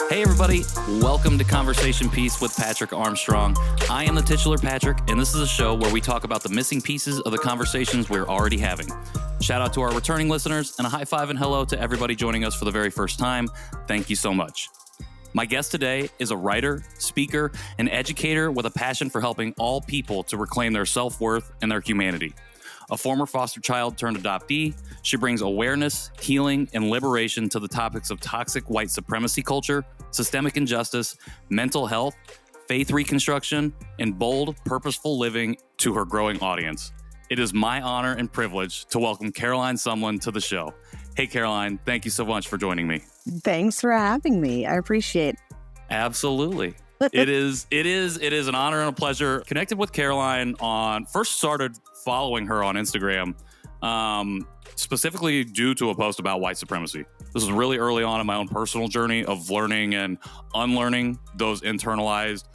Hey everybody, welcome to Conversation Piece with Patrick Armstrong. I am the titular Patrick, and this is a show where we talk about the missing pieces of the conversations we're already having. Shout out to our returning listeners, and a high five and hello to everybody joining us for the very first time. Thank you so much. My guest today is a writer, speaker, and educator with a passion for helping all people to reclaim their self-worth and their humanity. A former foster child turned adoptee, she brings awareness, healing, and liberation to the topics of toxic white supremacy culture, systemic injustice, mental health, faith reconstruction, and bold, purposeful living to her growing audience. It is my honor and privilege to welcome Caroline Sumlin to the show. Hey, Caroline, thank you so much for joining me. Thanks for having me. I appreciate it. Absolutely. It is an honor and a pleasure. Connected with Caroline first started following her on Instagram, specifically due to a post about white supremacy. This was really early on in my own personal journey of learning and unlearning those internalized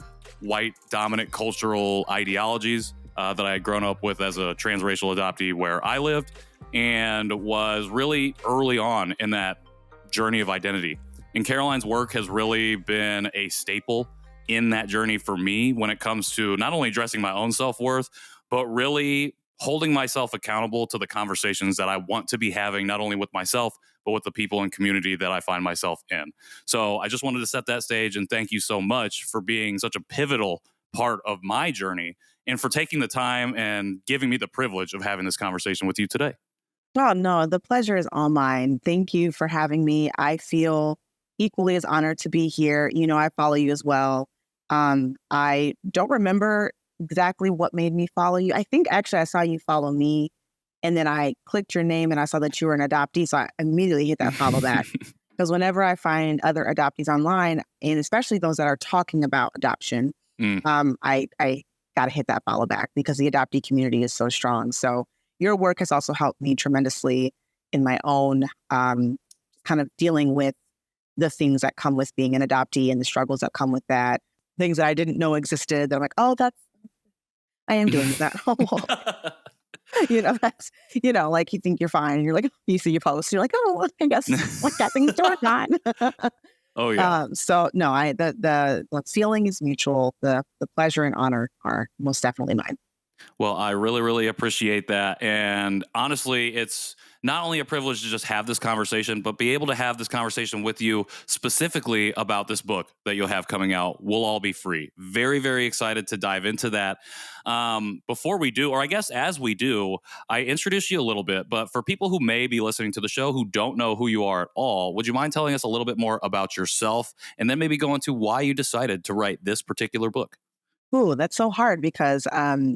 white dominant cultural ideologies that I had grown up with as a transracial adoptee where I lived, and was really early on in that journey of identity. And Caroline's work has really been a staple in that journey for me when it comes to not only addressing my own self-worth, but really holding myself accountable to the conversations that I want to be having, not only with myself, but with the people and community that I find myself in. So I just wanted to set that stage and thank you so much for being such a pivotal part of my journey and for taking the time and giving me the privilege of having this conversation with you today. Oh, no, the pleasure is all mine. Thank you for having me. I feel equally as honored to be here. You know, I follow you as well. I don't remember exactly what made me follow you. I think actually I saw you follow me, and then I clicked your name and I saw that you were an adoptee. So I immediately hit that follow back. Because whenever I find other adoptees online, and especially those that are talking about adoption, I got to hit that follow back because the adoptee community is so strong. So your work has also helped me tremendously in my own kind of dealing with the things that come with being an adoptee and the struggles that come with that. Things that I didn't know existed that I'm like, oh, I am doing that. That's, like you think you're fine. And you're like, you see your post, you're like, oh, I guess like that thing's going on. Oh, yeah. So no, the feeling is mutual. The pleasure and honor are most definitely mine. Well, I really, really appreciate that. And honestly, it's not only a privilege to just have this conversation, but be able to have this conversation with you specifically about this book that you'll have coming out, We'll All Be Free. Very, very excited to dive into that. Before we do, or I guess as we do, I introduce you a little bit. But for people who may be listening to the show who don't know who you are at all, would you mind telling us a little bit more about yourself and then maybe go into why you decided to write this particular book? Ooh, that's so hard because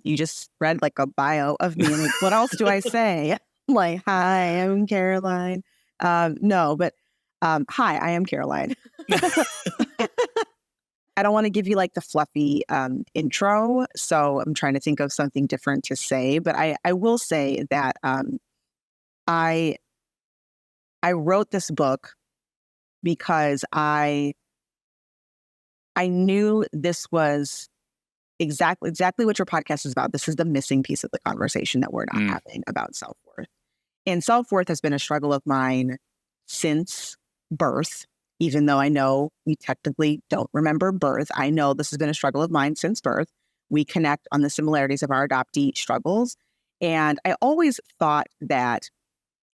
you just read like a bio of me. And what else do I say? Like, hi, I'm Caroline. No, but hi, I am Caroline. I don't want to give you like the fluffy intro. So I'm trying to think of something different to say. But I will say that I wrote this book because I knew this was exactly what your podcast is about. This is the missing piece of the conversation that we're not having about self-worth. And self-worth has been a struggle of mine since birth, even though I know we technically don't remember birth. I know this has been a struggle of mine since birth. We connect on the similarities of our adoptee struggles. And I always thought that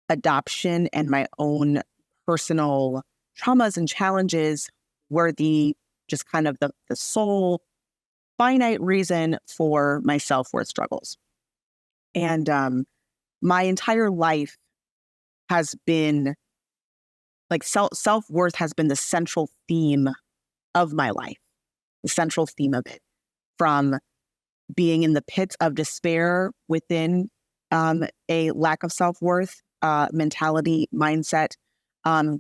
adoption and my own personal traumas and challenges were just kind of the sole finite reason for my self-worth struggles. And my entire life has been like self-worth has been the central theme of my life, the central theme of it, from being in the pits of despair within a lack of self-worth mentality, mindset,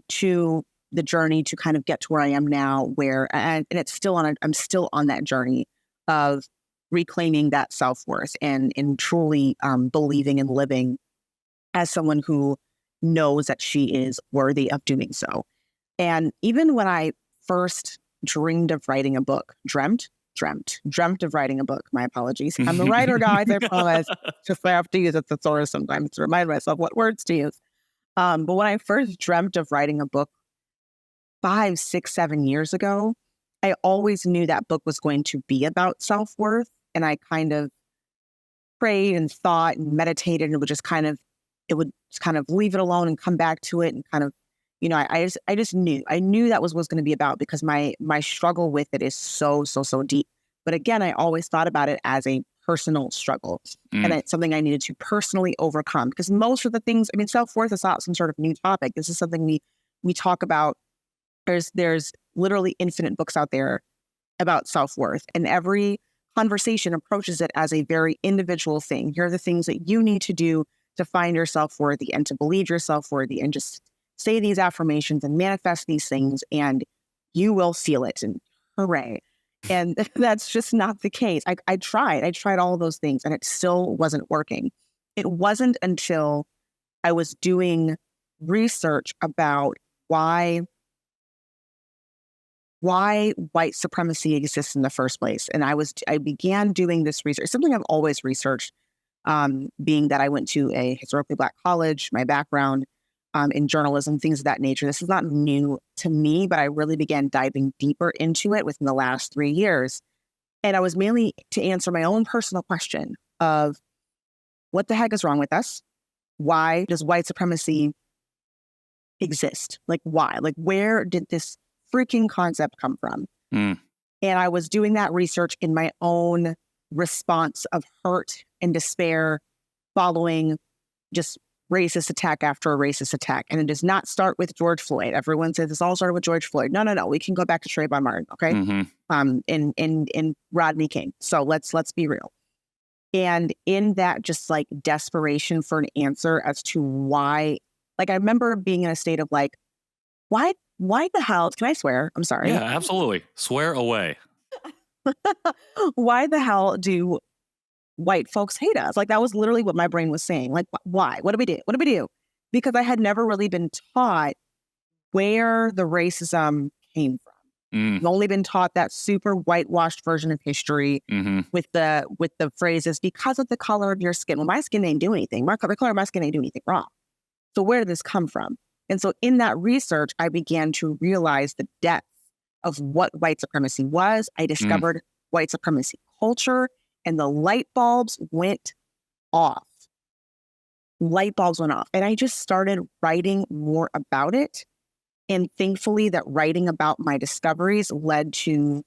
to the journey to kind of get to where I am now, and it's still I'm still on that journey of reclaiming that self-worth and truly believing and living as someone who knows that she is worthy of doing so. And even when I first dreamed of writing a book, dreamt of writing a book, my apologies. I'm a writer, guys, I promise. Just I have to use a thesaurus sometimes to remind myself what words to use. But when I first dreamt of writing a book 5, 6, 7 years ago, I always knew that book was going to be about self-worth. And I kind of prayed and thought and meditated, and it would just kind of leave it alone and come back to it and kind of, I just knew. I knew that was going to be about, because my struggle with it is so deep. But again, I always thought about it as a personal struggle, and it's something I needed to personally overcome, because most of the things, self-worth is not some sort of new topic. This is something we talk about. There's literally infinite books out there about self-worth, and every conversation approaches it as a very individual thing. Here are the things that you need to do to find yourself worthy and to believe yourself worthy, and just say these affirmations and manifest these things, and you will feel it, and hooray. And that's just not the case. I tried all of those things, and it still wasn't working. It wasn't until I was doing research about why white supremacy exists in the first place. And I began doing this research, something I've always researched, being that I went to a historically Black college, my background in journalism, things of that nature. This is not new to me, but I really began diving deeper into it within the last 3 years. And I was mainly to answer my own personal question of, what the heck is wrong with us? Why does white supremacy exist? Like, why? Like, where did this freaking concept come from? And I was doing that research in my own response of hurt and despair following just racist attack after a racist attack. And it does not start with George Floyd. Everyone says this all started with George Floyd. No. We can go back to Trayvon Martin, okay? And Rodney King. So let's be real. And in that just like desperation for an answer as to why, like, I remember being in a state of like, why the hell, can I swear? I'm sorry. Yeah, absolutely. Swear away. Why the hell do white folks hate us? Like, that was literally what my brain was saying. Like, why? What do we do? What do we do? Because I had never really been taught where the racism came from. I've only been taught that super whitewashed version of history with the phrases, because of the color of your skin. Well, my skin ain't do anything. The color of my skin ain't do anything wrong. So where did this come from? And so in that research, I began to realize the depth of what white supremacy was. I discovered white supremacy culture, and the light bulbs went off. And I just started writing more about it. And thankfully, that writing about my discoveries led to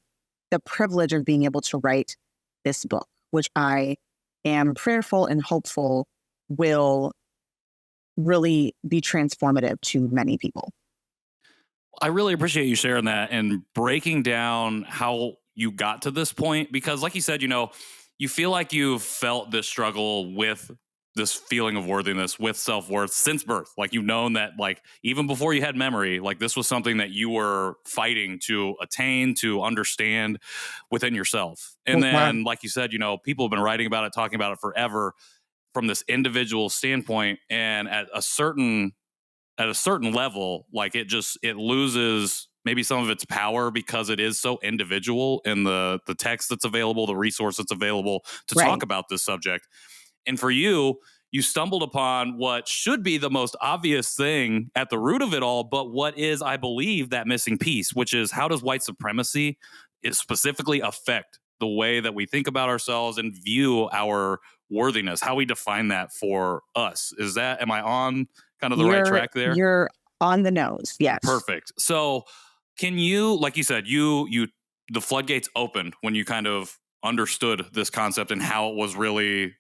the privilege of being able to write this book, which I am prayerful and hopeful will really be transformative to many people. I really appreciate you sharing that and breaking down how you got to this point, because like you said, you feel like you've felt this struggle with this feeling of worthiness, with self-worth since birth. Like, you've known that, like, even before you had memory, like, this was something that you were fighting to attain, to understand within yourself. And then, like you said, people have been writing about it, talking about it forever from this individual standpoint. And at a certain level, like, it loses maybe some of its power, because it is so individual in the text that's available, the resource that's available to talk about this subject. And for you stumbled upon what should be the most obvious thing at the root of it all, but what is, I believe, that missing piece, which is, how does white supremacy specifically affect the way that we think about ourselves and view our worthiness, how we define that for us? Am I on kind of the right track there? You're on the nose. Yes. Perfect. So can you, like you said, the floodgates opened when you kind of understood this concept and how it was really,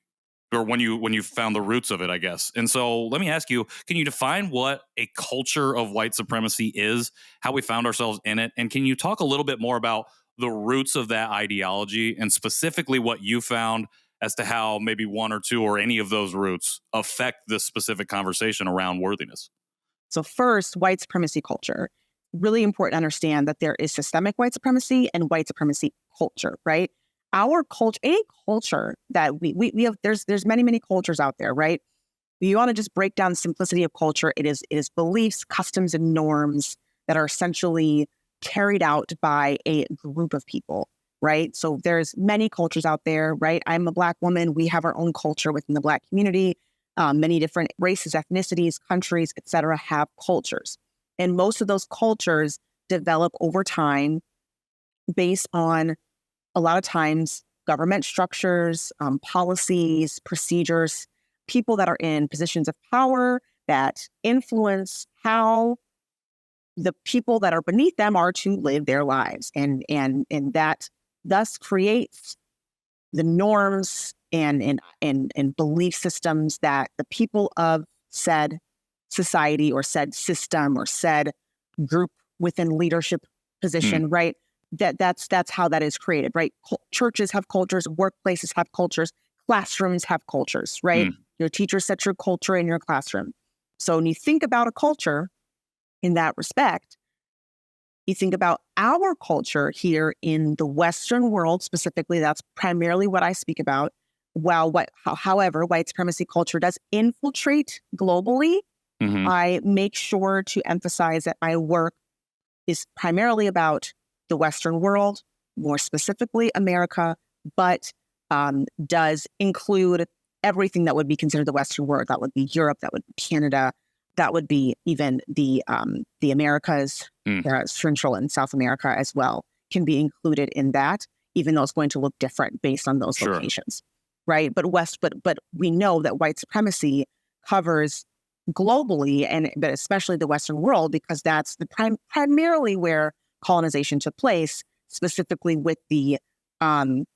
or when you found the roots of it, I guess. And so let me ask you, can you define what a culture of white supremacy is, how we found ourselves in it? And can you talk a little bit more about the roots of that ideology, and specifically what you found as to how maybe one or two or any of those roots affect this specific conversation around worthiness? So first, white supremacy culture. Really important to understand that there is systemic white supremacy and white supremacy culture, right? Our culture, any culture that we have, there's many cultures out there, right? You want to just break down the simplicity of culture. It is beliefs, customs, and norms that are essentially carried out by a group of people, right? So there's many cultures out there, right? I'm a Black woman. We have our own culture within the Black community. Many different races, ethnicities, countries, et cetera, have cultures. And most of those cultures develop over time based on a lot of times government structures, policies, procedures, people that are in positions of power that influence how the people that are beneath them are to live their lives. And that thus creates the norms and belief systems that the people of said society or said system or said group within leadership position, right? That's how that is created, right? Churches have cultures, workplaces have cultures, classrooms have cultures, right? Your teacher sets your culture in your classroom. So when you think about a culture in that respect, you think about our culture here in the Western world specifically, that's primarily what I speak about. However, white supremacy culture does infiltrate globally. I make sure to emphasize that my work is primarily about the Western world, more specifically America, but does include everything that would be considered the Western world. That would be Europe, that would be Canada, that would be even the Americas, Central and South America as well, can be included in that, even though it's going to look different based on those locations, right? But we know that white supremacy covers globally, but especially the Western world, because that's the primarily where colonization took place, specifically with the dominant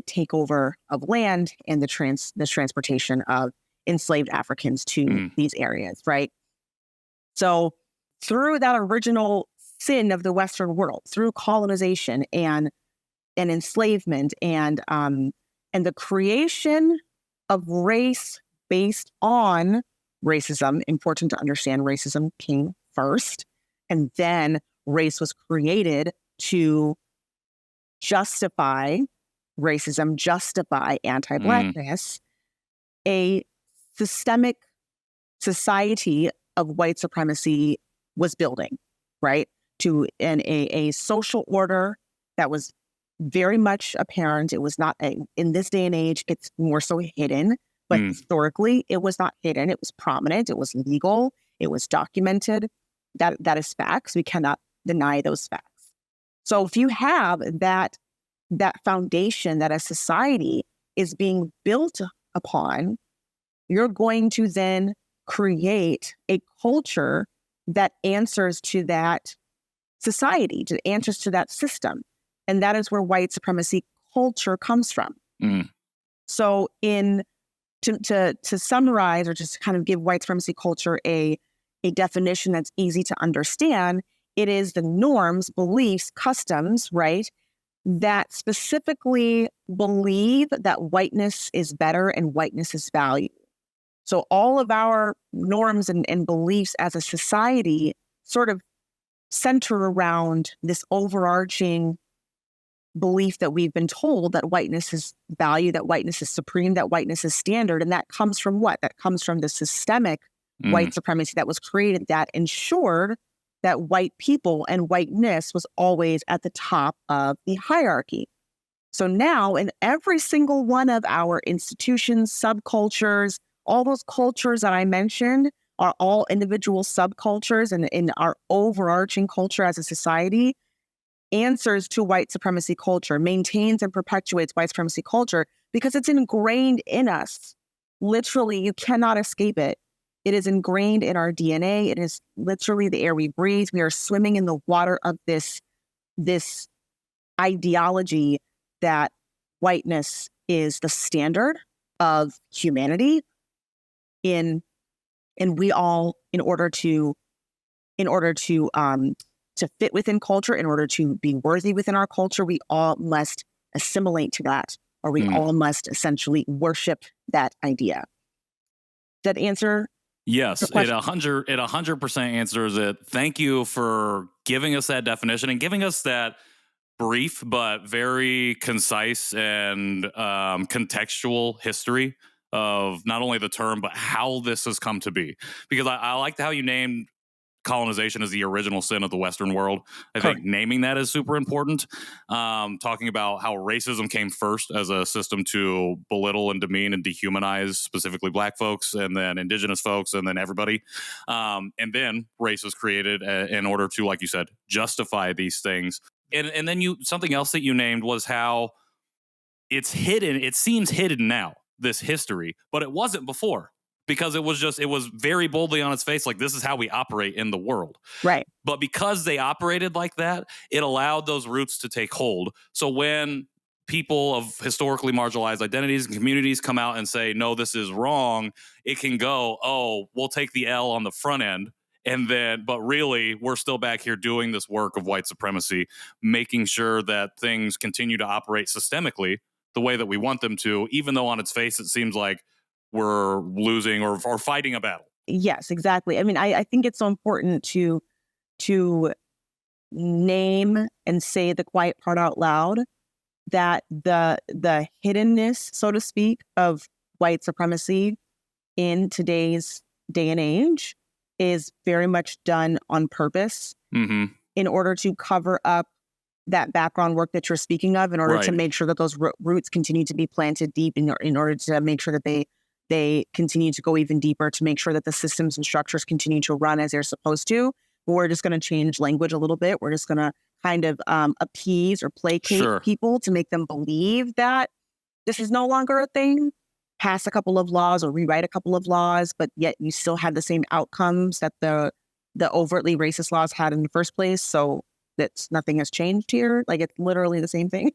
takeover of land and the transportation of enslaved Africans to these areas, right? So through that original sin of the Western world, through colonization and enslavement and the creation of race based on racism, important to understand racism came first, and then race was created to justify racism, justify anti-Blackness. A systemic society of white supremacy was building, right? And a social order that was very much apparent. It was not in this day and age, it's more so hidden, but historically it was not hidden. It was prominent. It was legal. It was documented. That is facts. We cannot deny those facts. So if you have that foundation that a society is being built upon, you're going to then create a culture that answers to that society, to answers to that system. And that is where white supremacy culture comes from. So to summarize, or just kind of give white supremacy culture a definition that's easy to understand, it is the norms, beliefs, customs, right, that specifically believe that whiteness is better and whiteness is valued. So all of our norms and beliefs as a society sort of center around this overarching belief that we've been told that whiteness is valued, that whiteness is supreme, that whiteness is standard. And that comes from what? That comes from the systemic white supremacy that was created that ensured that white people and whiteness was always at the top of the hierarchy. So now in every single one of our institutions, subcultures, all those cultures that I mentioned are all individual subcultures, and in our overarching culture as a society answers to white supremacy culture, maintains and perpetuates white supremacy culture because it's ingrained in us. Literally, you cannot escape it. It is ingrained in our DNA. It is literally the air we breathe. We are swimming in the water of this ideology that whiteness is the standard of humanity. And we all, in order to fit within culture, in order to be worthy within our culture, we all must assimilate to that, or we all must essentially worship that idea. That answer? Yes, it 100% answers it. Thank you for giving us that definition and giving us that brief but very concise and contextual history of not only the term, but how this has come to be. Because I liked how you named colonization is the original sin of the Western world. I think naming that is super important. Talking about how racism came first as a system to belittle and demean and dehumanize specifically Black folks, and then Indigenous folks, and then everybody. And then race was created in order to, like you said, justify these things. And then something else that you named was how it's hidden. It seems hidden now, this history, but it wasn't before. Because it was very boldly on its face, like, this is how we operate in the world. Right. But because they operated like that, it allowed those roots to take hold. So when people of historically marginalized identities and communities come out and say, no, this is wrong, it can go, oh, we'll take the L on the front end. But really, we're still back here doing this work of white supremacy, making sure that things continue to operate systemically the way that we want them to, even though on its face it seems like we're losing or fighting a battle. Yes, exactly. I mean, I think it's so important to name and say the quiet part out loud, that the hiddenness, so to speak, of white supremacy in today's day and age is very much done on purpose in order to cover up that background work that you're speaking of, in order to make sure that those roots continue to be planted deep, in order to make sure that they continue to go even deeper, to make sure that the systems and structures continue to run as they're supposed to. But we're just going to change language a little bit. We're just going to kind of appease or placate people to make them believe that this is no longer a thing. Pass a couple of laws or rewrite a couple of laws, but yet you still have the same outcomes that the overtly racist laws had in the first place. So nothing has changed here. Like, it's literally the same thing.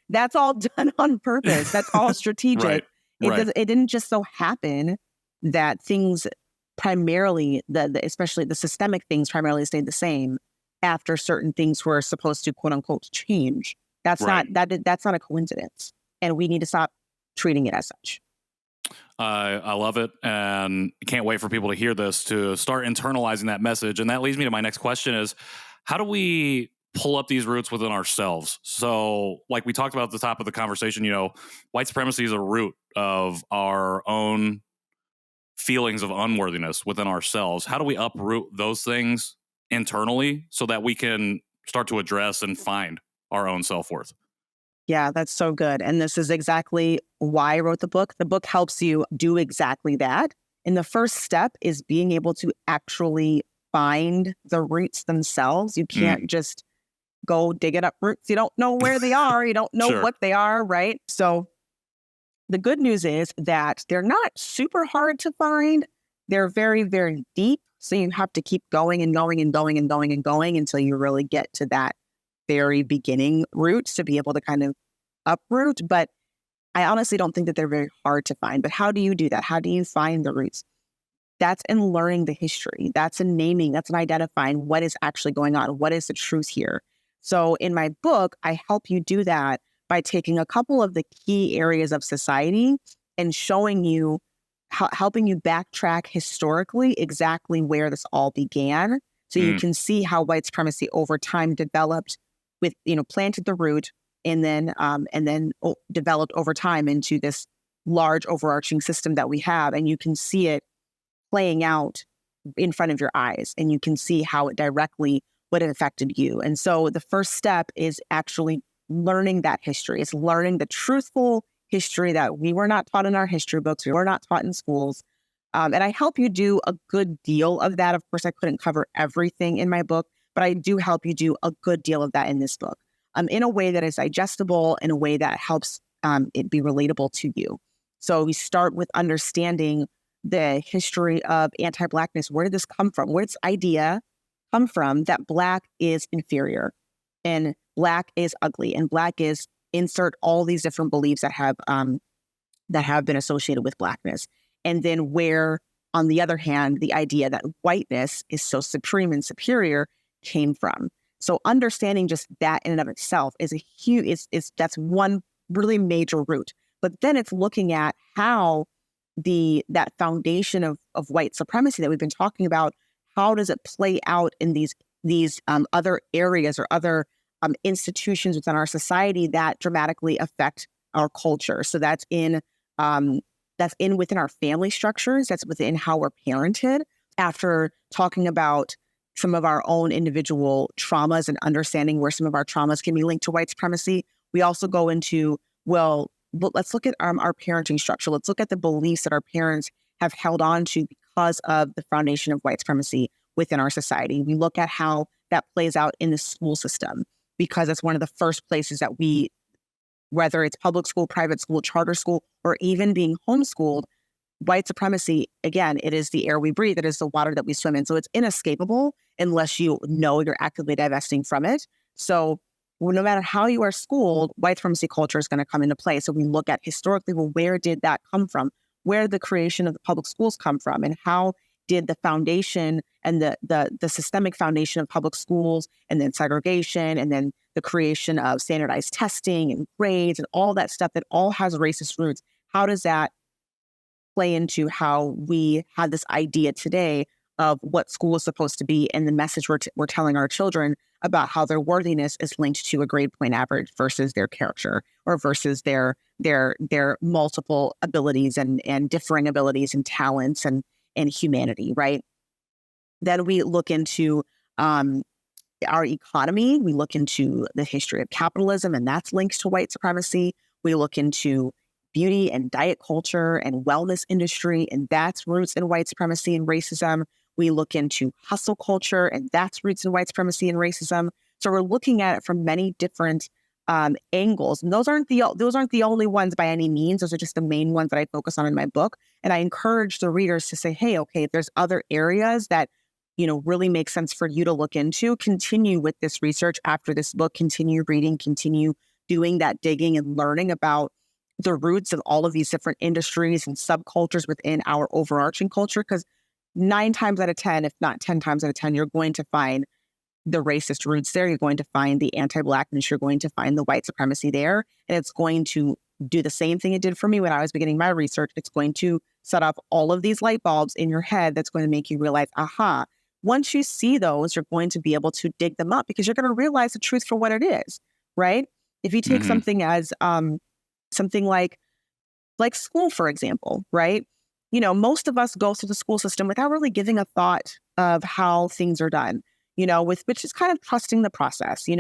That's all done on purpose. That's all strategic. It didn't just so happen that things primarily, especially the systemic things, primarily stayed the same after certain things were supposed to, quote unquote, change. That's not a coincidence, and we need to stop treating it as such. I love it, and can't wait for people to hear this, to start internalizing that message. And that leads me to my next question: is how do we pull up these roots within ourselves? So, like we talked about at the top of the conversation, white supremacy is a root of our own feelings of unworthiness within ourselves. How do we uproot those things internally so that we can start to address and find our own self-worth? Yeah, that's so good. And this is exactly why I wrote the book. The book helps you do exactly that. And the first step is being able to actually find the roots themselves. You can't just go digging up roots. You don't know where they are. You don't know what they are, right? So the good news is that they're not super hard to find. They're very, very deep. So you have to keep going and going and going and going and going until you really get to that very beginning roots to be able to kind of uproot. But I honestly don't think that they're very hard to find. But how do you do that? How do you find the roots? That's in learning the history. That's in naming. That's in identifying what is actually going on. What is the truth here? So in my book, I help you do that by taking a couple of the key areas of society and showing you, helping you backtrack historically exactly where this all began. So you can see how white supremacy over time developed with, planted the root and then developed over time into this large overarching system that we have. And you can see it playing out in front of your eyes, and you can see how it directly would have affected you. And so the first step is actually learning that history. It's learning the truthful history that we were not taught in our history books. We were not taught in schools. And I help you do a good deal of that. Of course, I couldn't cover everything in my book, but I do help you do a good deal of that in this book, in a way that is digestible, in a way that helps it be relatable to you. So we start with understanding the history of anti-Blackness. Where did this come from? Where did this idea come from that Black is inferior and Black is ugly and Black is, insert all these different beliefs that have been associated with Blackness. And then where, on the other hand, the idea that whiteness is so supreme and superior came from. So understanding just that in and of itself is a huge, that's one really major root. But then it's looking at how that foundation of white supremacy that we've been talking about, how does it play out in these other areas or other institutions within our society that dramatically affect our culture. So that's within our family structures. That's within how we're parented. after talking about some of our own individual traumas and understanding where some of our traumas can be linked to white supremacy, we also go into, well, let's look at our parenting structure. Let's look at the beliefs that our parents have held on to because of the foundation of white supremacy within our society. We look at how that plays out in the school system, because it's one of the first places that we, whether it's public school, private school, charter school, or even being homeschooled, white supremacy, again, it is the air we breathe. It is the water that we swim in. So it's inescapable unless you know you're actively divesting from it. So no matter how you are schooled, white supremacy culture is going to come into play. So we look at historically, well, where did that come from? Where did the creation of the public schools come from? And how did the foundation and the systemic foundation of public schools, and then segregation, and then the creation of standardized testing and grades and all that stuff that all has racist roots, how does that play into how we have this idea today of what school is supposed to be, and the message we're telling our children about how their worthiness is linked to a grade point average versus their character, or versus their multiple abilities and differing abilities and talents and humanity, right? Then we look into our economy. We look into the history of capitalism, and that's linked to white supremacy. We look into beauty and diet culture and wellness industry, and that's roots in white supremacy and racism. We look into hustle culture, and that's roots in white supremacy and racism. So we're looking at it from many different angles, and those aren't the only ones by any means. Those are just the main ones that I focus on in my book. And I encourage the readers to say, hey, okay, if there's other areas that really make sense for you to look into, continue with this research after this book, continue reading, continue doing that digging and learning about the roots of all of these different industries and subcultures within our overarching culture. Because 9 times out of 10, if not 10 times out of 10, you're going to find the racist roots there. You're going to find the anti-Blackness. You're going to find the white supremacy there. And it's going to do the same thing it did for me when I was beginning my research. It's going to set off all of these light bulbs in your head that's going to make you realize, aha, once you see those, you're going to be able to dig them up, because you're going to realize the truth for what it is, right? If you take something as something like school, for example, right? Most of us go through the school system without really giving a thought of how things are done, which is kind of trusting the process. A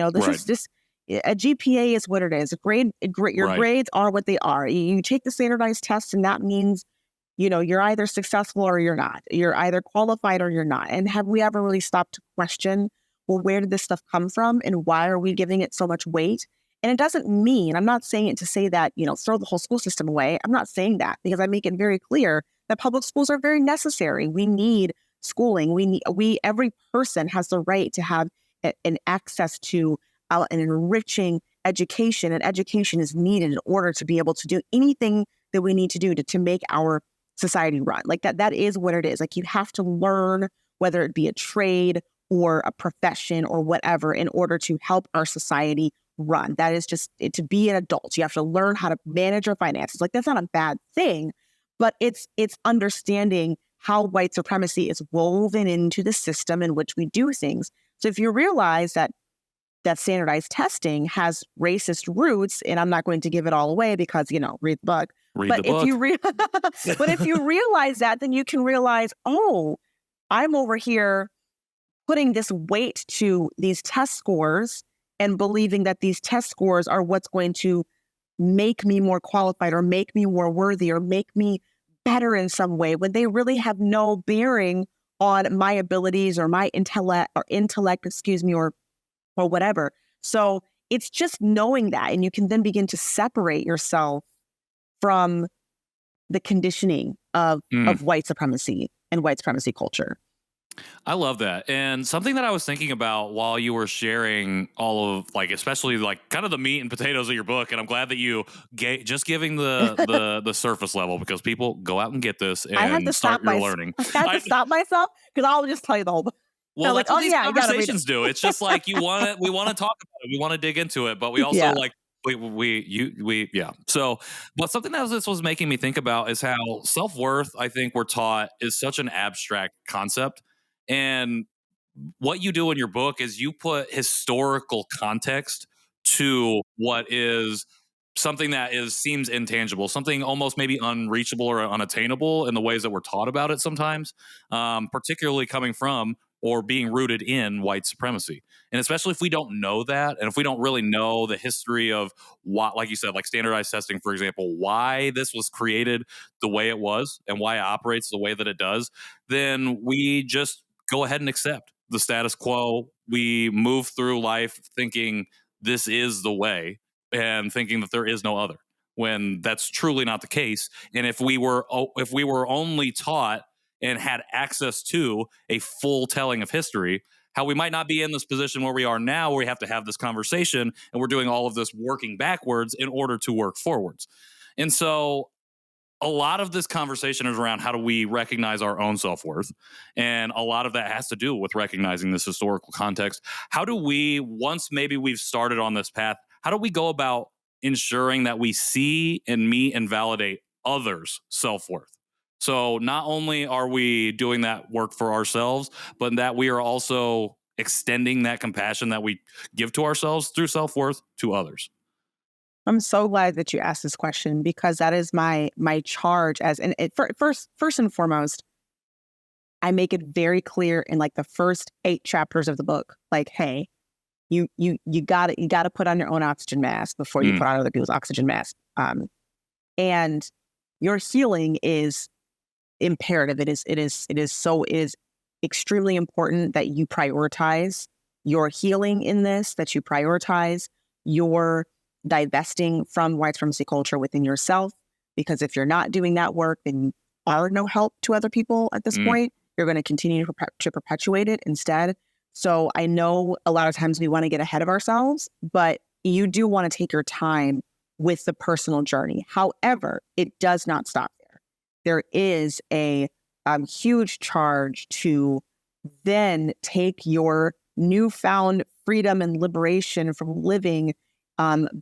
GPA is what it is. Your grades are what they are. You take the standardized test, and that means, you're either successful or you're not. You're either qualified or you're not. And have we ever really stopped to question, well, where did this stuff come from, and why are we giving it so much weight? And it doesn't mean, I'm not saying it to say that, throw the whole school system away. I'm not saying that, because I make it very clear that public schools are very necessary. We need schooling. Every person has the right to have an access to an enriching education, and education is needed in order to be able to do anything that we need to do to make our society run. Like that is what it is. Like, you have to learn, whether it be a trade or a profession or whatever, in order to help our society run. That is just it. To be an adult, you have to learn how to manage your finances. Like, that's not a bad thing, but it's understanding how white supremacy is woven into the system in which we do things. So if you realize that standardized testing has racist roots, and I'm not going to give it all away because, read the book. But if you realize that, then you can realize, oh, I'm over here putting this weight to these test scores and believing that these test scores are what's going to make me more qualified, or make me more worthy, or make me better in some way, when they really have no bearing on my abilities or my intellect, or whatever. So it's just knowing that, and you can then begin to separate yourself from the conditioning of white supremacy and white supremacy culture. I love that. And something that I was thinking about while you were sharing all of, especially kind of the meat and potatoes of your book, and I'm glad that you just giving the surface level, because people go out and get this and I have to start your learning. I have to stop myself, because I'll just tell you the whole book. Well, that's what these conversations do. It's just we want to talk about it. We want to dig into it, but we also yeah. So, but something that this was making me think about is how self-worth, I think we're taught, is such an abstract concept. And what you do in your book is you put historical context to what is something that seems intangible, something almost maybe unreachable or unattainable in the ways that we're taught about it sometimes, particularly coming from or being rooted in white supremacy. And especially if we don't know that, and if we don't really know the history of what, like you said, like standardized testing, for example, why this was created the way it was and why it operates the way that it does, then we just go ahead and accept the status quo. We move through life thinking this is the way and thinking that there is no other, when that's truly not the case. And if we were only taught and had access to a full telling of history, how we might not be in this position where we are now, where we have to have this conversation and we're doing all of this working backwards in order to work forwards. And so a lot of this conversation is around how do we recognize our own self-worth, and a lot of that has to do with recognizing this historical context. How do we, once maybe we've started on this path, how do we go about ensuring that we see and meet and validate others' self-worth? So not only are we doing that work for ourselves, but that we are also extending that compassion that we give to ourselves through self-worth to others. I'm so glad that you asked this question, because that is my charge first and foremost, I make it very clear in like the first 8 chapters of the book, like, hey, you gotta put on your own oxygen mask before you put on other people's oxygen mask. And your healing is imperative. It is extremely important that you prioritize your healing in this, that you prioritize your divesting from white supremacy culture within yourself, because if you're not doing that work, then you are no help to other people at this point. You're going to continue to perpetuate it instead. So I know a lot of times we want to get ahead of ourselves, but you do want to take your time with the personal journey. However, it does not stop there. There is a huge charge to then take your newfound freedom and liberation from living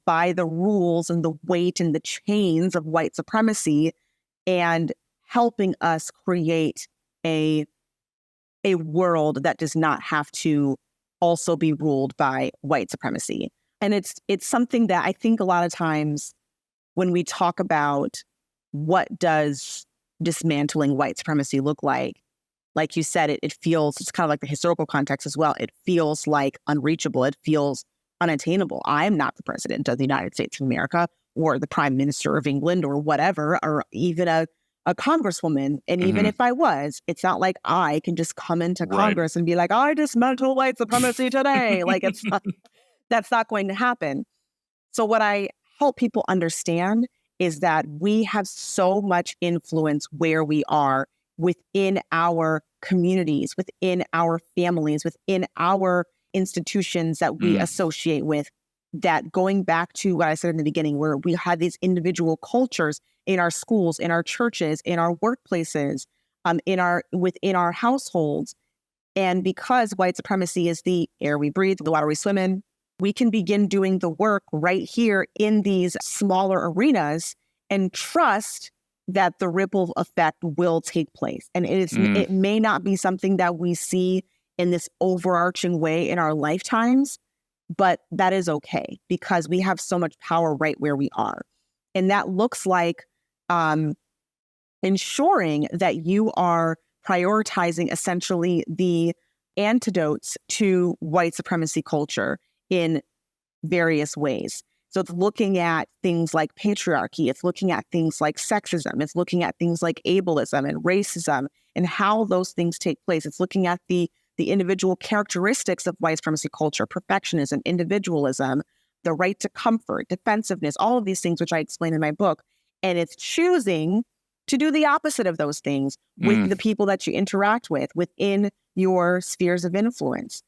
by the rules and the weight and the chains of white supremacy, and helping us create a world that does not have to also be ruled by white supremacy. And it's something that I think a lot of times when we talk about what does dismantling white supremacy look like you said, it's kind of like the historical context as well. It feels like unreachable. It feels unattainable. I'm not the president of the United States of America, or the prime minister of England, or whatever, or even a congresswoman. And even if I was, it's not like I can just come into Congress and be like, I dismantle white supremacy today. Like that's not going to happen. So what I help people understand is that we have so much influence where we are within our communities, within our families, within our institutions that we associate with, that going back to what I said in the beginning, where we had these individual cultures in our schools, in our churches, in our workplaces, within our households. And because white supremacy is the air we breathe, the water we swim in, we can begin doing the work right here in these smaller arenas and trust that the ripple effect will take place. And it may not be something that we see in this overarching way in our lifetimes, but that is okay, because we have so much power right where we are. And that looks like ensuring that you are prioritizing essentially the antidotes to white supremacy culture in various ways. So it's looking at things like patriarchy, it's looking at things like sexism, it's looking at things like ableism and racism and how those things take place. It's looking at the individual characteristics of white supremacy culture, perfectionism, individualism, the right to comfort, defensiveness, all of these things, which I explain in my book. And it's choosing to do the opposite of those things with the people that you interact with within your spheres of influence.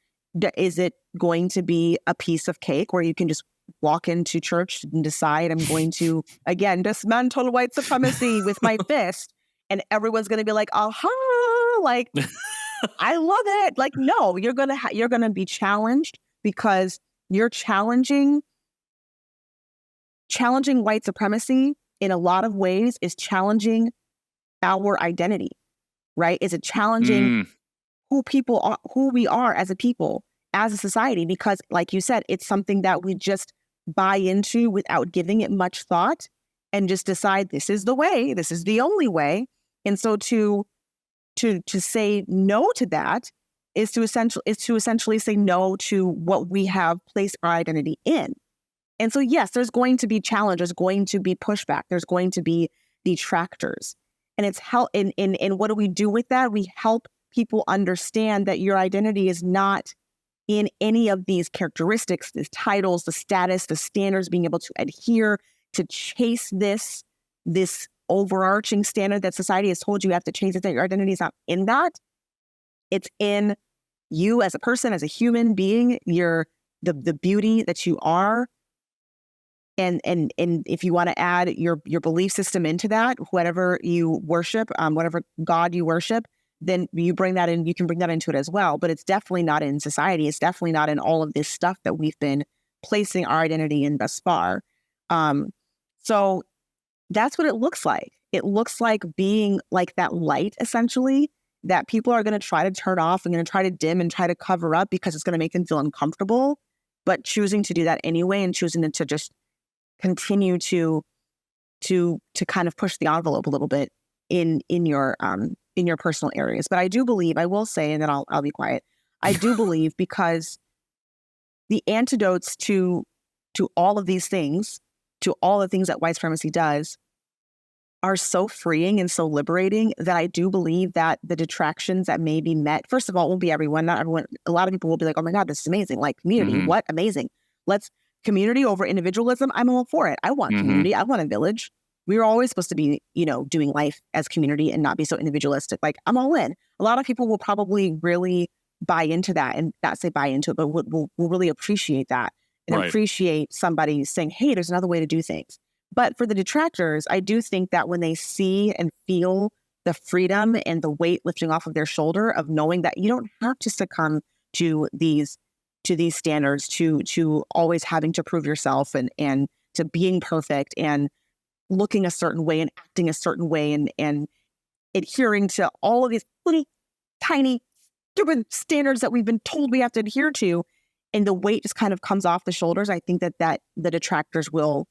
Is it going to be a piece of cake where you can just walk into church and decide, I'm going to, again, dismantle white supremacy with my fist, and everyone's going to be like, aha, like, I love it. Like, no, you're gonna be challenged, because you're challenging white supremacy in a lot of ways is challenging our identity, right? Is it challenging who people are, who we are as a people, as a society? Because like you said, it's something that we just buy into without giving it much thought and just decide this is the way, this is the only way. And so to say no to that is to essentially say no to what we have placed our identity in. And so, yes, there's going to be challenge, there's going to be pushback, there's going to be detractors. And it's help in what do we do with that? We help people understand that your identity is not in any of these characteristics, the titles, the status, the standards, being able to adhere, to chase this overarching standard that society has told you have to chase it, that your identity is not in that. It's in you as a person, as a human being, the beauty that you are. And if you want to add your belief system into that, whatever you worship, whatever God you worship, then you bring that in. You can bring that into it as well. But it's definitely not in society. It's definitely not in all of this stuff that we've been placing our identity in thus far. So that's what it looks like. It looks like being like that light, essentially, that people are going to try to turn off and going to try to dim and try to cover up because it's going to make them feel uncomfortable. But choosing to do that anyway, and choosing to just continue to kind of push the envelope a little bit in your personal areas. But I do believe, I will say, and then I'll be quiet. I do believe, because the antidotes to all of these things, to all the things that white supremacy does, are so freeing and so liberating, that I do believe that the detractions that may be met, first of all, it won't be everyone. Not everyone. A lot of people will be like, "Oh my God, this is amazing! Like community, what amazing! Let's community over individualism. I'm all for it. I want community. I want a village. We were always supposed to be, doing life as community and not be so individualistic. Like, I'm all in." A lot of people will probably really buy into that, and not say buy into it, but will really appreciate that and appreciate somebody saying, "Hey, there's another way to do things." But for the detractors, I do think that when they see and feel the freedom and the weight lifting off of their shoulder of knowing that you don't have to succumb to these standards, to always having to prove yourself and to being perfect and looking a certain way and acting a certain way and adhering to all of these little tiny stupid standards that we've been told we have to adhere to, and the weight just kind of comes off the shoulders. I think that the detractors will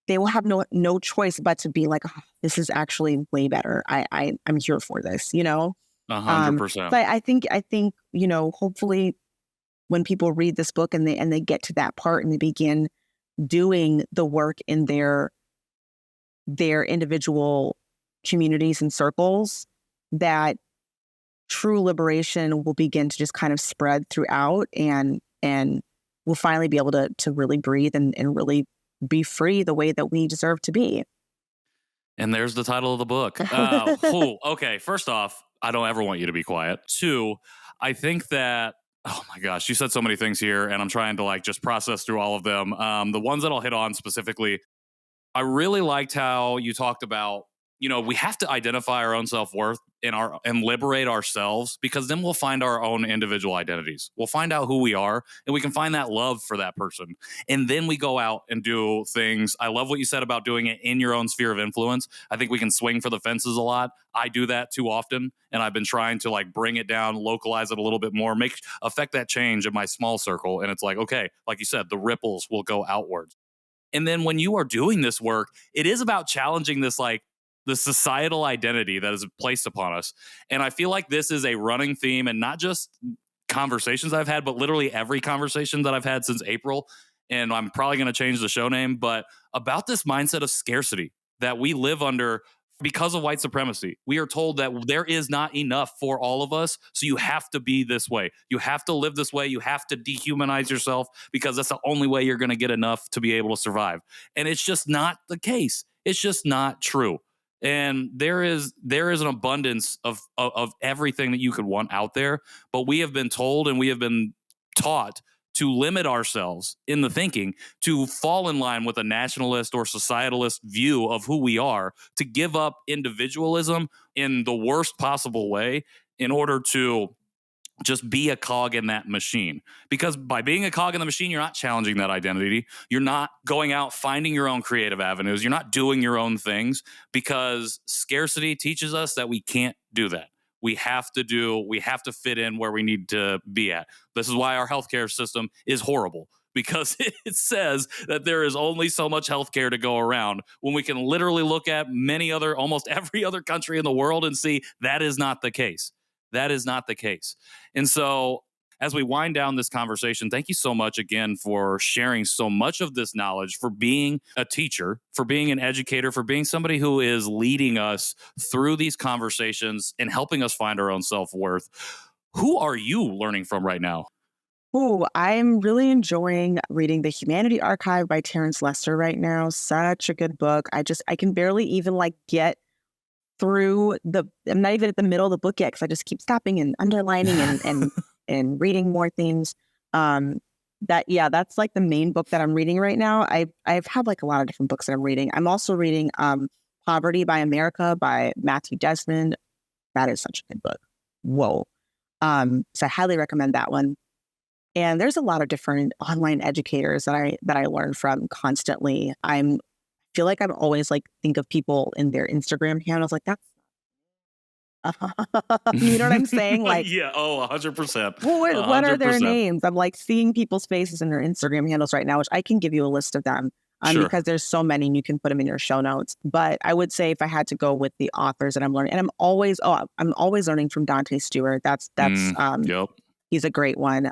have no choice but to be like, "Oh, this is actually way better. I'm here for this," 100%. But I think hopefully, when people read this book and they get to that part and they begin doing the work in their individual communities and circles, that true liberation will begin to just kind of spread throughout, and we'll finally be able to really breathe and really be free the way that we deserve to be. And there's the title of the book. Okay, first off, I don't ever want you to be quiet. Two, I think that, oh my gosh, you said so many things here, and I'm trying to just process through all of them. The ones that I'll hit on specifically, I really liked how you talked about, we have to identify our own self-worth and liberate ourselves, because then we'll find our own individual identities. We'll find out who we are, and we can find that love for that person. And then we go out and do things. I love what you said about doing it in your own sphere of influence. I think we can swing for the fences a lot. I do that too often, and I've been trying to bring it down, localize it a little bit more, affect that change in my small circle. And it's okay, like you said, the ripples will go outwards. And then when you are doing this work, it is about challenging this the societal identity that is placed upon us. And I feel like this is a running theme, and not just conversations I've had, but literally every conversation that I've had since April. And I'm probably going to change the show name, but about this mindset of scarcity that we live under because of white supremacy. We are told that there is not enough for all of us, so you have to be this way. You have to live this way. You have to dehumanize yourself, because that's the only way you're going to get enough to be able to survive. And it's just not the case. It's just not true. And there is an abundance of everything that you could want out there, but we have been told and we have been taught to limit ourselves in the thinking, to fall in line with a nationalist or societalist view of who we are, to give up individualism in the worst possible way in order to just be a cog in that machine. Because by being a cog in the machine, you're not challenging that identity. You're not going out finding your own creative avenues. You're not doing your own things, because scarcity teaches us that we can't do that. We have to fit in where we need to be at. This is why our healthcare system is horrible, because it says that there is only so much healthcare to go around, when we can literally look at almost every other country in the world and see that is not the case. That is not the case. And so as we wind down this conversation, thank you so much again for sharing so much of this knowledge, for being a teacher, for being an educator, for being somebody who is leading us through these conversations and helping us find our own self-worth. Who are you learning from right now? Oh, I'm really enjoying reading The Humanity Archive by Terence Lester right now. Such a good book. I can barely even get through I'm not even at the middle of the book yet because I just keep stopping and underlining and reading more things. That's like the main book that I'm reading right now. I've had like a lot of different books that I'm reading. I'm also reading Poverty by America by Matthew Desmond. That is such a good book. Whoa. So I highly recommend that one. And there's a lot of different online educators that I learn from constantly. Feel like I'm always think of people in their Instagram handles like that's you know what I'm saying? Yeah, 100%. Well, what are their names? I'm seeing people's faces in their Instagram handles right now, which I can give you a list of them Sure. because there's so many and you can put them in your show notes. But I would say if I had to go with the authors that I'm learning, and I'm always learning from Danté Stewart. That's Yep. He's a great one.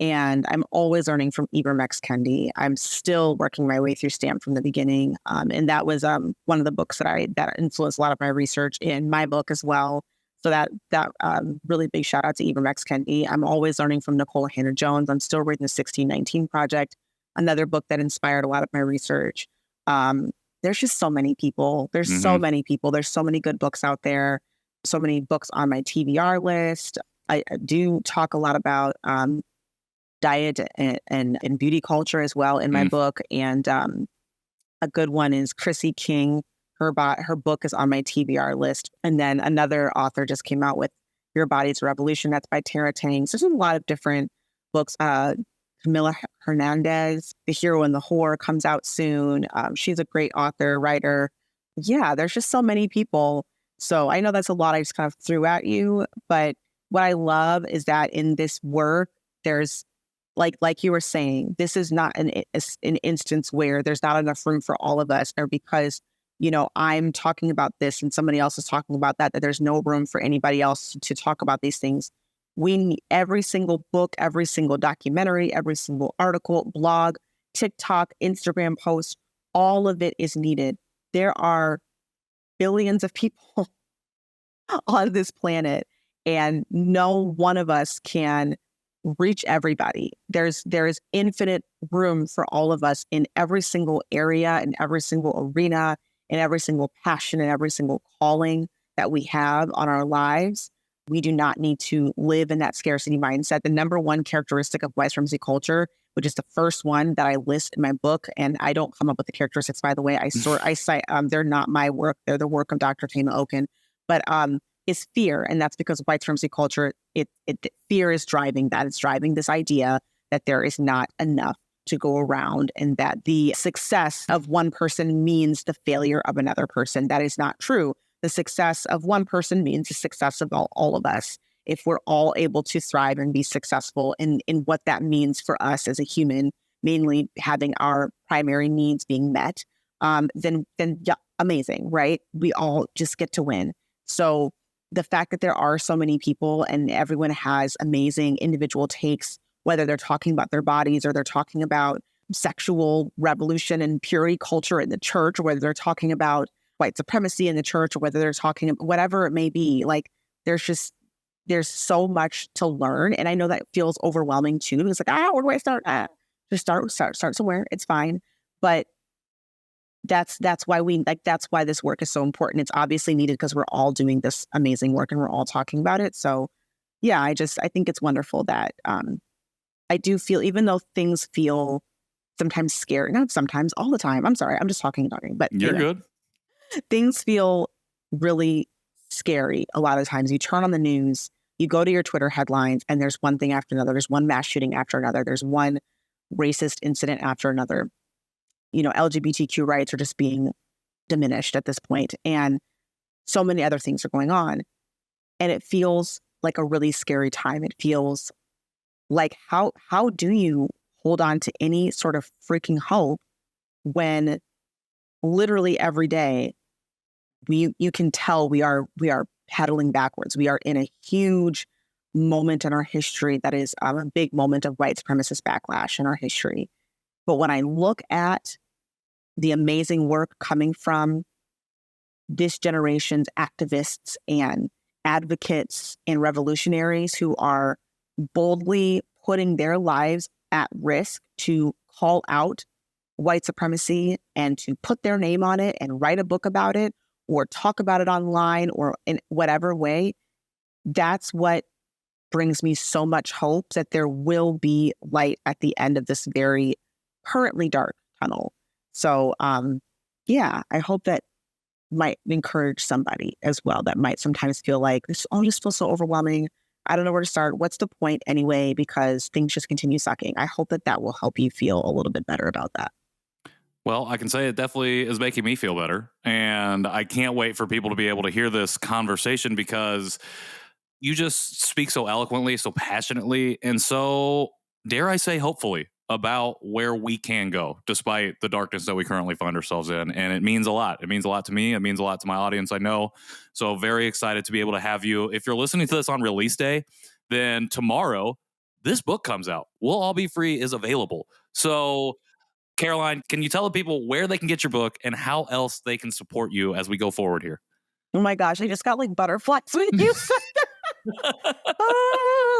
And I'm always learning from Ibram X Kendi. I'm still working my way through Stamped from the Beginning. And that was one of the books that influenced a lot of my research in my book as well. So that really big shout out to Ibram X Kendi. I'm always learning from Nikole Hannah-Jones. I'm still reading the 1619 Project, another book that inspired a lot of my research. There's just so many people. There's so many people. There's so many good books out there. So many books on my TBR list. I do talk a lot about diet and beauty culture as well in my book. And a good one is Chrissy King. Her book is on my TBR list. And then another author just came out with Your Body's Revolution. That's by Tara Tang. So there's a lot of different books. Camilla Hernandez, The Hero and the Whore, comes out soon. She's a great author, writer. Yeah, there's just so many people. So I know that's a lot I just kind of threw at you. But what I love is that in this work, there's like you were saying, this is not an instance where there's not enough room for all of us, or because, I'm talking about this and somebody else is talking about that there's no room for anybody else to talk about these things. We need every single book, every single documentary, every single article, blog, TikTok, Instagram post, all of it is needed. There are billions of people on this planet, and no one of us can reach everybody. There's infinite room for all of us in every single area, in every single arena, in every single passion, and every single calling that we have on our lives. We do not need to live in that scarcity mindset. The number one characteristic of white supremacy culture, which is the first one that I list in my book, and I don't come up with the characteristics, by the way. I cite they're not my work; they're the work of Dr. Tama Oken. But is fear, and that's because white supremacy culture. Fear is driving that. It's driving this idea that there is not enough to go around, and that the success of one person means the failure of another person. That is not true. The success of one person means the success of all of us. If we're all able to thrive and be successful in what that means for us as a human, mainly having our primary needs being met, then yeah, amazing, right? We all just get to win. So the fact that there are so many people and everyone has amazing individual takes, whether they're talking about their bodies or they're talking about sexual revolution and purity culture in the church, or whether they're talking about white supremacy in the church, or whether they're talking about whatever it may be, there's so much to learn. And I know that feels overwhelming too. It's where do I start? Just start somewhere. It's fine. But that's why that's why this work is so important. It's obviously needed because we're all doing this amazing work and we're all talking about it. So yeah, I think it's wonderful that I do feel, even though things feel sometimes scary, not sometimes, all the time. I'm sorry, I'm just talking about it, but you're good. Things feel really scary a lot of times. You turn on the news, you go to your Twitter headlines, and there's one thing after another. There's one mass shooting after another. There's one racist incident after another. LGBTQ rights are just being diminished at this point, and so many other things are going on. And it feels like a really scary time. It feels like, how do you hold on to any sort of freaking hope when literally every day you can tell we are pedaling backwards. We are in a huge moment in our history that is a big moment of white supremacist backlash in our history. But when I look at the amazing work coming from this generation's activists and advocates and revolutionaries who are boldly putting their lives at risk to call out white supremacy and to put their name on it and write a book about it or talk about it online or in whatever way, that's what brings me so much hope that there will be light at the end of this very currently dark tunnel. So, yeah, I hope that might encourage somebody as well that might sometimes feel like this all just feels so overwhelming. I don't know where to start. What's the point anyway? Because things just continue sucking. I hope that that will help you feel a little bit better about that. Well, I can say it definitely is making me feel better. And I can't wait for people to be able to hear this conversation because you just speak so eloquently, so passionately, and so, dare I say, hopefully, about where we can go despite the darkness that we currently find ourselves in. And it means a lot. It means a lot to me. It means a lot to my audience, I know. So very excited to be able to have you. If you're listening to this on release day, then tomorrow, this book comes out. We'll All Be Free is available. So Caroline, can you tell the people where they can get your book and how else they can support you as we go forward here? Oh my gosh, I just got like butterflies when you said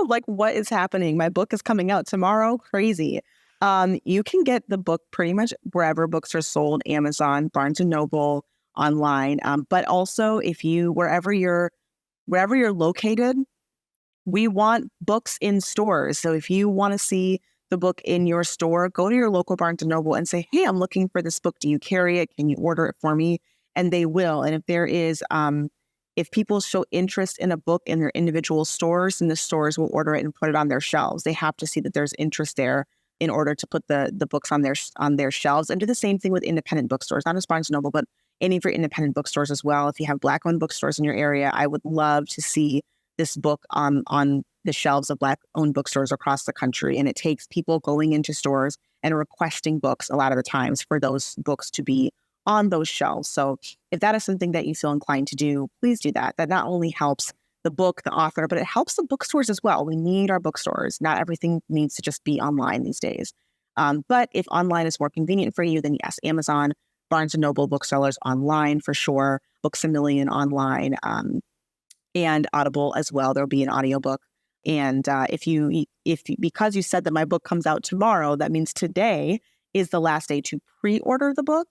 like, what is happening? My book is coming out tomorrow. Crazy. You can get the book pretty much wherever books are sold, Amazon, Barnes and Noble, online. But also if you, wherever you're located, we want books in stores. So if you want to see the book in your store, go to your local Barnes and Noble and say, hey, I'm looking for this book. Do you carry it? Can you order it for me? And they will. And if there is, if people show interest in a book in their individual stores, then the stores will order it and put it on their shelves. They have to see that there's interest there in order to put the books on their shelves. And do the same thing with independent bookstores, not just Barnes and Noble, but any of your independent bookstores as well. If you have Black-owned bookstores in your area, I would love to see this book on the shelves of Black-owned bookstores across the country. And it takes people going into stores and requesting books a lot of the times for those books to be on those shelves. So if that is something that you feel inclined to do, please do that. That not only helps the book, the author, but it helps the bookstores as well. We need our bookstores. Not everything needs to just be online these days. But if online is more convenient for you, then yes, Amazon, Barnes & Noble booksellers online for sure, Books A Million online, and Audible as well. There'll be an audiobook. And because you said that my book comes out tomorrow, that means today is the last day to pre-order the book.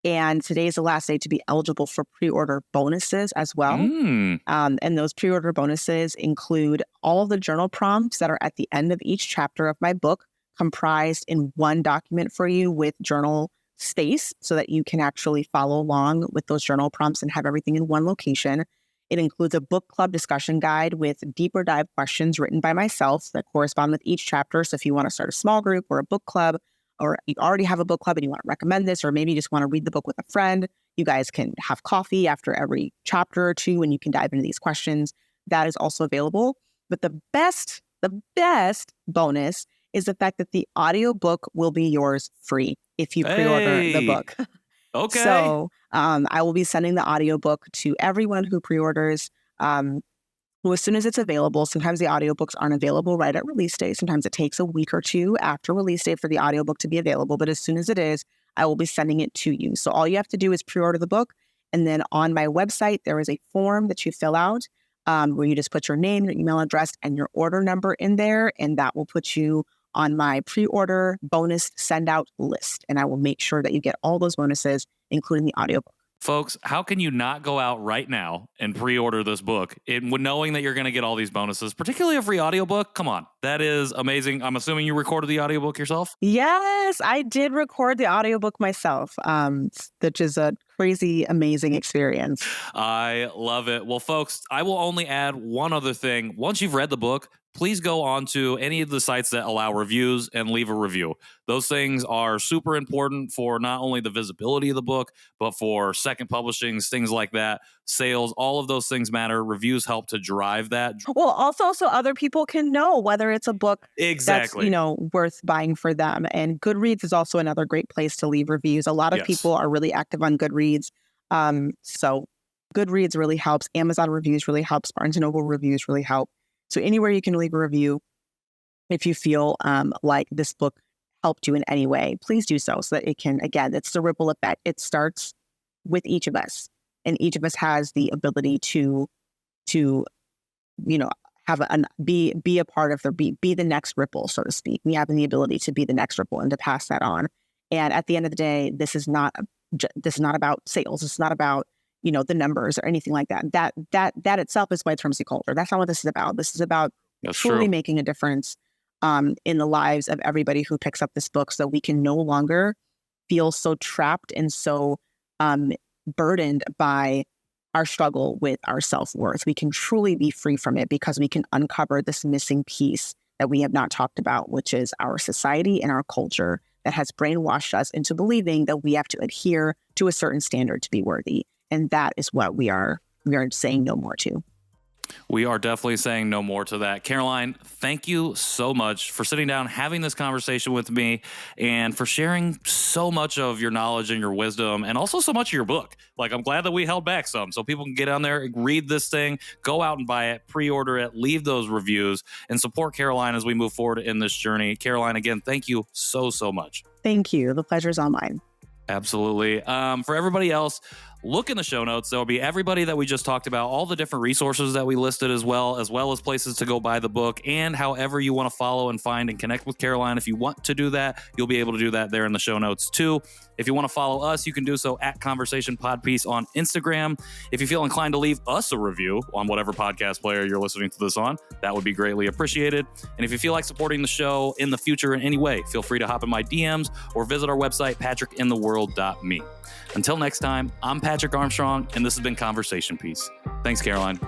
And today is the last day to be eligible for pre-order bonuses as well. And those pre-order bonuses include all of the journal prompts that are at the end of each chapter of my book, comprised in one document for you with journal space so that you can actually follow along with those journal prompts and have everything in one location. It includes a book club discussion guide with deeper dive questions written by myself that correspond with each chapter. So if you want to start a small group or a book club, or you already have a book club and you want to recommend this, or maybe you just want to read the book with a friend, you guys can have coffee after every chapter or two and you can dive into these questions. That is also available. But the best bonus is the fact that the audiobook will be yours free if you pre-order the book. Okay. So I will be sending the audiobook to everyone who pre-orders as soon as it's available. Sometimes the audiobooks aren't available right at release day. Sometimes it takes a week or two after release day for the audiobook to be available. But as soon as it is, I will be sending it to you. So all you have to do is pre-order the book. And then on my website, there is a form that you fill out where you just put your name, your email address, and your order number in there. And that will put you on my pre-order bonus send out list. And I will make sure that you get all those bonuses, including the audiobook. Folks, how can you not go out right now and pre-order this book knowing that you're going to get all these bonuses, particularly a free audiobook? Come on. That is amazing. I'm assuming you recorded the audiobook yourself? Yes, I did record the audiobook myself, which is a crazy, amazing experience. I love it. Well, folks, I will only add one other thing. Once you've read the book, please go on to any of the sites that allow reviews and leave a review. Those things are super important for not only the visibility of the book, but for second publishings, things like that, sales, all of those things matter. Reviews help to drive that. Well, also so other people can know whether it's a book that's, worth buying for them. And Goodreads is also another great place to leave reviews. A lot of people are really active on Goodreads. So Goodreads really helps. Amazon reviews really helps. Barnes & Noble reviews really help. So anywhere you can leave a review, if you feel like this book helped you in any way, please do so that it can, again, it's the ripple effect. It starts with each of us, and each of us has the ability to have be a part of be the next ripple, so to speak. We have the ability to be the next ripple and to pass that on. And at the end of the day, this is not about sales. It's not about the numbers or anything like that. That itself is white supremacy culture. That's not what this is about. This is about truly making a difference in the lives of everybody who picks up this book, so we can no longer feel so trapped and so burdened by our struggle with our self-worth. We can truly be free from it because we can uncover this missing piece that we have not talked about, which is our society and our culture that has brainwashed us into believing that we have to adhere to a certain standard to be worthy. And that is what we are saying no more to. We are definitely saying no more to that. Caroline, thank you so much for sitting down, having this conversation with me, and for sharing so much of your knowledge and your wisdom, and also so much of your book. Like, I'm glad that we held back some so people can get on there, read this thing, go out and buy it, pre-order it, leave those reviews, and support Caroline as we move forward in this journey. Caroline, again, thank you so much. Thank you. The pleasure is all mine. Absolutely. For everybody else, look in the show notes. There will be everybody that we just talked about, all the different resources that we listed as well as places to go buy the book, and however you want to follow and find and connect with Caroline. If you want to do that, you'll be able to do that there in the show notes too. If you want to follow us, you can do so at Conversation Podpiece on Instagram. If you feel inclined to leave us a review on whatever podcast player you're listening to this on, that would be greatly appreciated. And if you feel like supporting the show in the future in any way, feel free to hop in my DMs or visit our website, patrickintheworld.me. Until next time, I'm Patrick Armstrong, and this has been Conversation Piece. Thanks, Caroline.